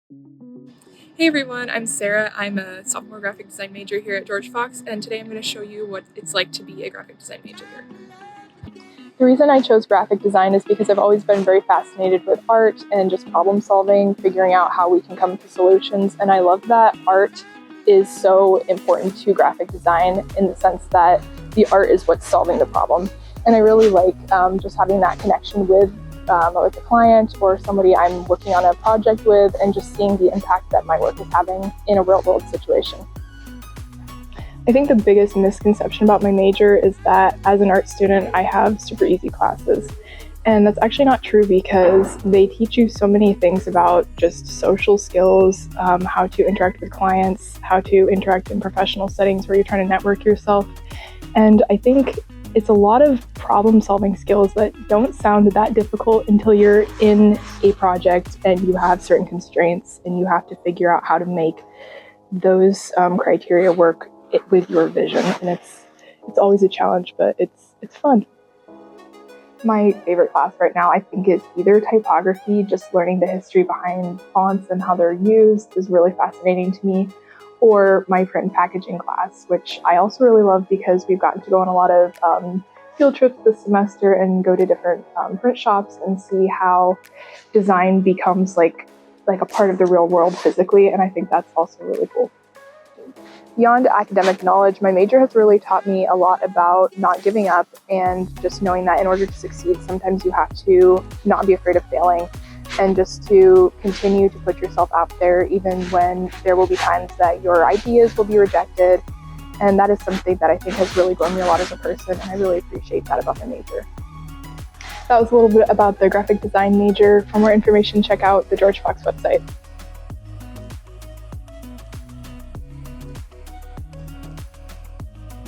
Hey everyone, I'm Sarah. I'm a sophomore graphic design major here at George Fox, and today I'm going to show you what it's like to be a graphic design major here. The reason I chose graphic design is because I've always been very fascinated with art and just problem solving, figuring out how we can come to solutions, and I love that art is so important to graphic design in the sense that the art is what's solving the problem. And I really like just having that connection with like a client or somebody I'm working on a project with, and just seeing the impact that my work is having in a real world situation. I think the biggest misconception about my major is that as an art student, I have super easy classes. And that's actually not true, because they teach you so many things about just social skills, how to interact with clients, how to interact in professional settings where you're trying to network yourself. And I think it's a lot of problem solving skills that don't sound that difficult until you're in a project and you have certain constraints and you have to figure out how to make those criteria work with your vision. And it's always a challenge, but it's fun. My favorite class right now, I think, is either typography. Just learning the history behind fonts and how they're used is really fascinating to me, or my print and packaging class, which I also really love because we've gotten to go on a lot of field trips this semester and go to different print shops and see how design becomes like a part of the real world physically, and I think that's also really cool. Beyond academic knowledge, my major has really taught me a lot about not giving up, and just knowing that in order to succeed, sometimes you have to not be afraid of failing, and just to continue to put yourself out there even when there will be times that your ideas will be rejected. And that is something that I think has really grown me a lot as a person, and I really appreciate that about my major. That was a little bit about the graphic design major. For more information, check out the George Fox website.